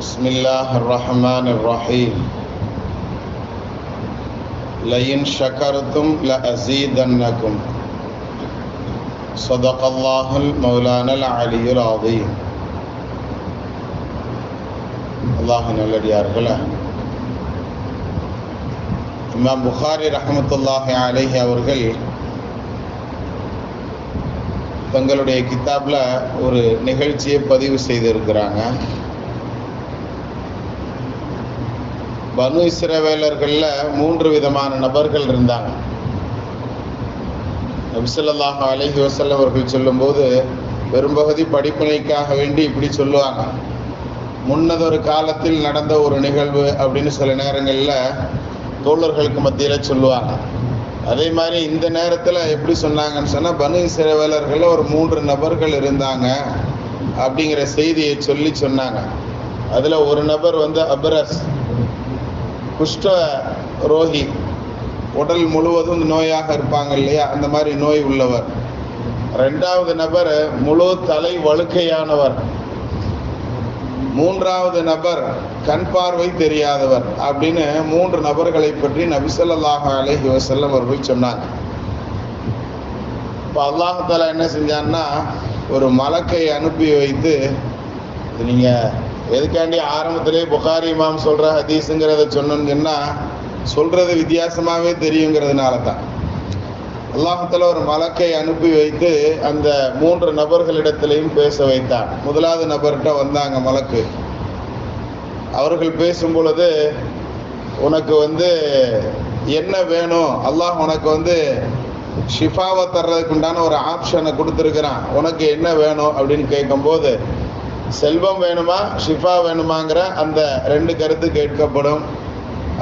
بسم الله الرحمن الرحيم لئن شكرتم لأزيدنكم صدق الله المولانا العلي العظيم. அல்லாஹ் நல்லடியார்களே, இமாம் புகாரி ரஹ்மத்துல்லாஹி அலைஹி அவர்கள் தங்களுடைய கிதாப்ல ஒரு நிகழ்ச்சியை பதிவு செய்திருக்கிறாங்க. பனு இஸ்ரவேலர்கள்ல 3 விதமான நபர்கள் இருந்தாங்க. நபி ஸல்லல்லாஹு அலைஹி வஸல்லம் அவர்கள் சொல்லும்போது பெரும்பகுதி படிப்பினைக்காக வேண்டி இப்படி சொல்லுவாங்க. முன்னதொரு காலத்தில் நடந்த ஒரு நிகழ்வு அப்படின்னு சில நேரங்களில் தோழர்களுக்கு மத்தியில் சொல்லுவாங்க. அதே மாதிரி இந்த நேரத்தில் எப்படி சொன்னாங்கன்னு சொன்னால், பனு இஸ்ரவேலர்களில் ஒரு 3 நபர்கள் இருந்தாங்க அப்படிங்கிற செய்தியை சொல்லி சொன்னாங்க. அதில் ஒரு நபர் அபரஸ், குஷ்ட ரோகி, உடல் முழுவதும் நோயாக இருப்பாங்க இல்லையா, அந்த மாதிரி நோய் உள்ளவர். 2வது நபர் முழு தலை வழுக்கையானவர். 3வது நபர் கண் பார்வை தெரியாதவர். அப்படின்னு 3 நபர்களை பற்றி நபி ஸல்லல்லாஹு அலைஹி வஸல்லம் அவர்கள் சொன்னாங்க. இப்போ அல்லாஹ் தஆலா என்ன செஞ்சான்னா, ஒரு மலக்கை அனுப்பி வைத்து, நீங்கள் எதுக்காண்டி ஆரம்பத்திலே புகாரி இமாம் சொல்கிற ஹதீஸுங்கிறத சொன்னோன்னா சொல்கிறது வித்தியாசமாகவே தெரியுங்கிறதுனால தான் அல்லாஹ் தஆலா ஒரு மலக்கை அனுப்பி வைத்து அந்த 3 நபர்களிடத்திலையும் பேச வைத்தார். 1வது நபர்கிட்ட வந்தாங்க மலக்கு. அவர்கள் பேசும் பொழுது, உனக்கு என்ன வேணும், அல்லாஹ் உனக்கு ஷிஃபாவை தர்றதுக்கு உண்டான ஒரு ஆப்ஷனை கொடுத்துருக்குறான், உனக்கு என்ன வேணும் அப்படின்னு கேட்கும்போது, செல்வம் வேணுமா ஷிஃபா வேணுமாங்கிற அந்த 2 கருத்து கேட்கப்படும்.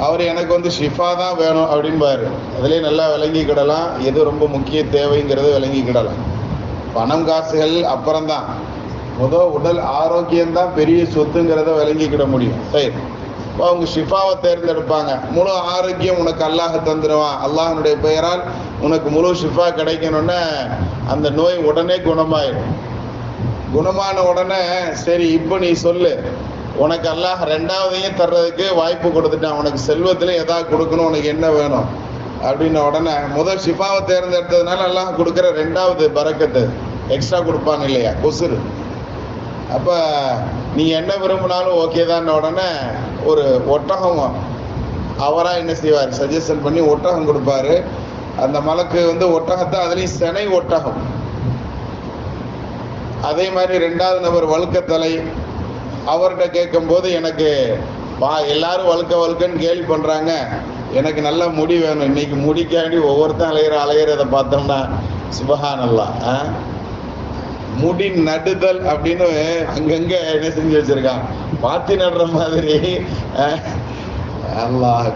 அவர் எனக்கு ஷிஃபா தான் வேணும் அப்படின்பாரு. அதுலேயே நல்லா விளங்கிக்கிடலாம் எது ரொம்ப முக்கிய தேவைங்கிறது விளங்கிக்கிடலாம். பணம் காசுகள் அப்புறம்தான், உடல் ஆரோக்கியம்தான் பெரிய சொத்துங்கிறத விளங்கிக்கிட முடியும். சரி, இப்போ அவங்க ஷிஃபாவை தேர்ந்தெடுப்பாங்க. முழு ஆரோக்கியம் உனக்கு அல்லாஹ் தந்துடுவான், அல்லாஹனுடைய பெயரால் உனக்கு முழு ஷிஃபா கிடைக்கணும்னு அந்த நோய் உடனே குணமாயிடும். குணமான உடனே, சரி இப்போ நீ சொல்லு, உனக்கு அல்லாஹ் 2வதையும் தர்றதுக்கு வாய்ப்பு கொடுத்துட்டான், உனக்கு செல்வத்தில் எதாவது கொடுக்கணும், உனக்கு என்ன வேணும் அப்படின்ன உடனே முதல் ஷிஃபாவை தேர்ந்தெடுத்ததுனால அல்லாஹ் கொடுக்குற 2வது பரக்கத்து எக்ஸ்ட்ரா கொடுப்பாங்க இல்லையா, கொசுறு. அப்போ நீ என்ன விரும்பினாலும் ஓகே தான். உடனே ஒரு ஒட்டகம் அவராக என்ன செய்வார், சஜஷன் பண்ணி ஒட்டகம் கொடுப்பாரு. அந்த மலக்கு ஒட்டகத்தை, அதுலேயும் சினை ஒட்டகம். அதே மாதிரி 2வது நபர் வழுக்கத்தலை, அவர்கிட்ட கேட்கும்போது, எனக்கு எல்லாரும் வழுக்கன்னு கேலி பண்ணுறாங்க, எனக்கு நல்ல முடி வேணும், இன்னைக்கு முடிக்காண்டி ஒவ்வொருத்தன் அலைகிறத பார்த்தோம்னா சுபஹானல்லாஹ். முடி நடுதல் அப்படின்னு அங்கங்க என்ன செஞ்சு வச்சிருக்கான், பாத்தி நடுற மாதிரி. அல்லாஹ்,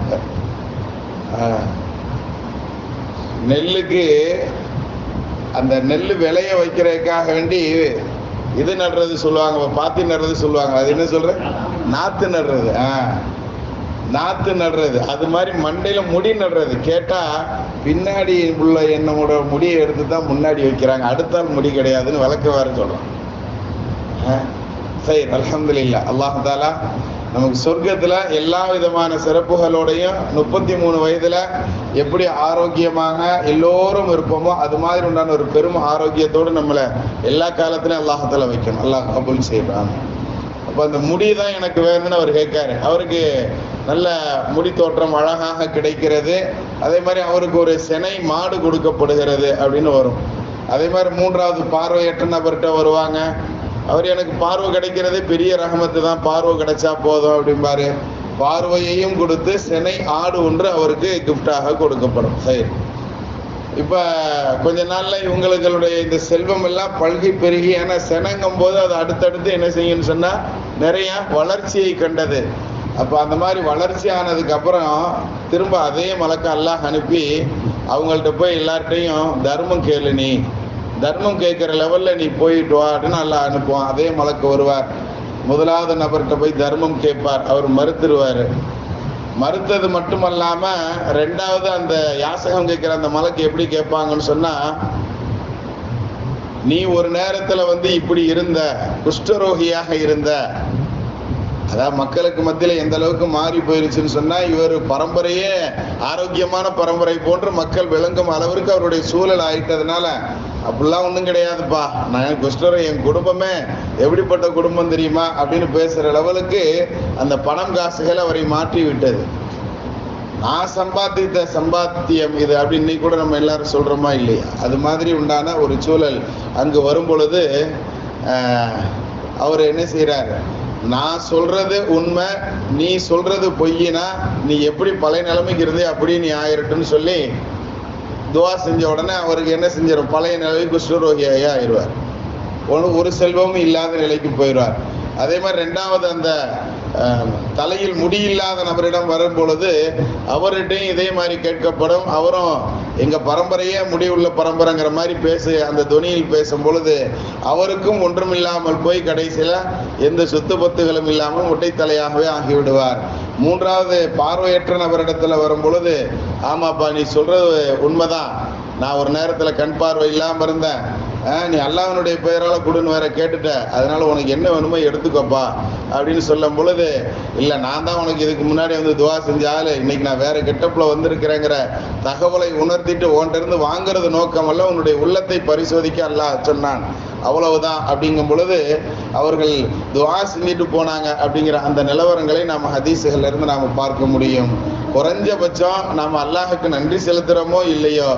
நெல்லுக்கு அந்த நெல் விளைய வைக்கிறதுக்காக வேண்டி இது நடுறது சொல்லுவாங்க, பாத்தி நடுறது சொல்லுவாங்க. அது என்ன சொல்ற, நாத்து நடுறது. நாத்து நடுறது, அது மாதிரி மண்டையில முடி நடுறது. கேட்டா பின்னாடி உள்ள என்னோட முடியை எடுத்து தான் முன்னாடி வைக்கிறாங்க, அடுத்தால் முடி கிடையாதுன்னு விளக்கவாறு சொல்றான். சரி, அல்ஹம்துலில்லாஹ். அல்லாஹ் தஆலா நமக்கு சொர்க்கத்தில் எல்லா விதமான சிறப்புகளோடையும் 33 வயதில் எப்படி ஆரோக்கியமாக எல்லோரும் இருப்போமோ அது மாதிரி உண்டான ஒரு பெரும் ஆரோக்கியத்தோடு நம்மளை எல்லா காலத்திலும் அல்லாஹ் தஆலா வைக்கணும். அல்லாஹ் கபூல் செய்வான். அப்போ அந்த முடி தான் எனக்கு வேணும்னு அவர் கேட்காரு. அவருக்கு நல்ல முடி தோற்றம் அழகாக கிடைக்கிறது. அதே மாதிரி அவருக்கு ஒரு சினை மாடு கொடுக்கப்படுகிறது அப்படின்னு வரும். அதே மாதிரி 3வது பார்வையற்ற நபர்கிட்ட வருவாங்க. அவர் எனக்கு பார்வை கிடைக்கிறது பெரிய ரஹமத்து தான், பார்வை கிடைச்சா போதும் அப்படிம்பாரு. பார்வையையும் கொடுத்து சினை ஆடு ஒன்று அவருக்கு கிஃப்டாக கொடுக்கப்படும். சரி, இப்போ கொஞ்ச நாளில் இவங்களுடைய இந்த செல்வம் எல்லாம் பல்கி பெருகி, ஏன்னா சினங்கும் போது அது அடுத்தடுத்து என்ன செய்யும்னு சொன்னால் நிறைய வளர்ச்சியை கண்டது. அப்போ அந்த மாதிரி வளர்ச்சி ஆனதுக்கு அப்புறம் திரும்ப அதே மலக்க அல்லாஹ் அனுப்பி அவங்கள்ட்ட போய் எல்லார்ட்டையும் தர்மம் கேளு, நீ தர்மம் கேட்குற லெவலில் நீ போயிட்டு வா அப்படின்னு அல்லாஹ் அனுப்புவான். அதே மலக்கு வருவார். 1வது நபர்கிட்ட போய் தர்மம் கேட்பார், அவர் மறுத்துருவார். மறுத்தது மட்டுமல்லாமல் 2வது அந்த யாசகம் கேட்குற அந்த மலக்கு எப்படி கேட்பாங்கன்னு சொன்னால், நீ ஒரு நேரத்தில் இப்படி இருந்த, குஷ்டரோகியாக இருந்த, அதாவது மக்களுக்கு மத்தியில் எந்த அளவுக்கு மாறி போயிருச்சுன்னு சொன்னா, இவர் பரம்பரையே ஆரோக்கியமான பரம்பரை போன்று மக்கள் விளங்கும் அளவிற்கு அவருடைய சூழல் ஆயிட்டதுனால, அப்படிலாம் ஒன்றும் கிடையாதுப்பா, நான் குஷ்டரோகம், என் குடும்பமே எப்படிப்பட்ட குடும்பம் தெரியுமா அப்படின்னு பேசுற லெவலுக்கு அந்த பணம் காசுகள் அவரை மாற்றி விட்டது. நான் சம்பாதித்த சம்பாத்தியம் இது அப்படின்னு இன்னைக்கு கூட நம்ம எல்லாரும் சொல்றோமா இல்லையா? அது மாதிரி உண்டான ஒரு சூழல் அங்கு வரும் பொழுது அவர் என்ன செய்யறாரு, நான் சொல்றது உண்மை, நீ சொல்றது பொய்யினா நீ எப்படி பழைய நிலைமைக்கு இருந்தே அப்படி நீ ஆயிரட்டுன்னு சொல்லி துவா செஞ்ச உடனே அவருக்கு என்ன செஞ்சிடும், பழைய நிலைக்கு குஷ்டரோகியாக ஆயிடுவார். ஒரு செல்வமும் இல்லாத நிலைக்கு போயிடுவார். அதே மாதிரி ரெண்டாவது அந்த தலையில் முடியில்லாத நபரிடம் வரும் பொழுது அவர்கிட்டையும் இதே மாதிரி கேட்கப்படும். அவரும் எங்க பரம்பரையே முடிவுள்ள பரம்பரைங்கிற மாதிரி அந்த துணியில் பேசும் பொழுது அவருக்கும் ஒன்றும் இல்லாமல் போய் கடைசியில எந்த சொத்து பத்துகளும் இல்லாமல் முட்டைத்தலையாகவே ஆகிவிடுவார். மூன்றாவது பார்வையற்ற நபரிடத்துல வரும் பொழுது, ஆமாப்பா நீ சொல்றது உண்மைதான், நான் ஒரு நேரத்துல கண் பார்வை இல்லாம இருந்தேன், நீ அல்லாஹ்வுடைய பெயரால கொடுன்னு வேற கேட்டுட்ட, அதனால உனக்கு என்ன வேணுமோ எடுத்துக்கோப்பா அப்படின்னு சொல்லும் பொழுது, இல்லை நான் தான் உனக்கு இதுக்கு முன்னாடி வந்து துவா செஞ்சாலு, இன்னைக்கு நான் வேற கெட்டப்புல வந்திருக்கிறேங்கிற தகவலை உணர்த்திட்டு உன்கிட்ட இருந்து வாங்குறது நோக்கம் அல்ல, உன்னுடைய உள்ளத்தை பரிசோதிக்க அல்லாஹ் சொன்னான், அவ்வளவுதான் அப்படிங்கும் பொழுது அவர்கள் துவா செஞ்சுட்டு போனாங்க. அப்படிங்கிற அந்த நிலவரங்களை நாம் ஹதீஸுகள்ல இருந்து நாம பார்க்க முடியும். குறைஞ்சபட்சம் நாம் அல்லாஹுக்கு நன்றி செலுத்துறோமோ இல்லையோ,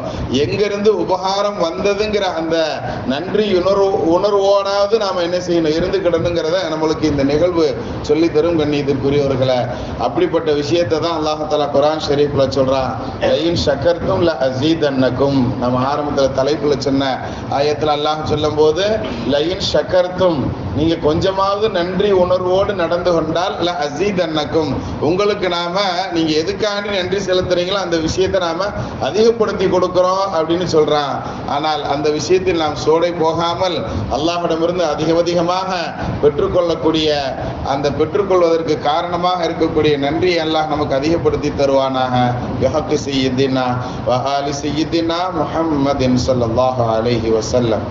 எங்கிருந்து உபகாரம் வந்ததுங்கிற அந்த நன்றி உணர்வோடாவது நாம என்ன செய்யணும், இருந்துக்கிடணுங்கிறத நம்மளுக்கு இந்த நிகழ்வு சொல்லி தரும். கண்ணியத்திற்குரியவர்களை, அப்படிப்பட்ட விஷயத்தை தான் அல்லாஹ் குர்ஆன் ஷரீஃப்ல சொல்றான், லயின் ஷக்கர்தும் லஅஸீதன்னகும். நம்ம ஆரம்பத்துல தலைப்புல சொன்ன ஆயத்துல அல்லாஹ் சொல்லும் போது, லயின் ஷக்கர்தும், நீங்க கொஞ்சமாவது நன்றி உணர்வோடு நடந்து கொண்டால் லஅஸீதன்னகும், உங்களுக்கு நாம நீங்க எதுக்காண்டி நன்றி செலுத்துறீங்களோ அந்த விஷயத்தை நாம அதிகப்படுத்தி கொடுக்கிறோம் அப்படின்னு சொல்றான். ஆனால் அந்த விஷயத்தில் நாம் சோடை போகாமல் அல்லாஹ்விடமிருந்து அதிகமாக பெற்றுக்கொள்ளக்கூடிய, அந்த பெற்றுக்கொள்வதற்கு காரணமாக இருக்கக்கூடிய நன்றியை அல்லாஹ் நமக்கு அதிகப்படுத்தி தருவானாக. பிஹக்கி சய்யிதினா வ ஆலி சய்யிதினா முஹம்மதின் ஸல்லல்லாஹு அலைஹி வஸல்லம்.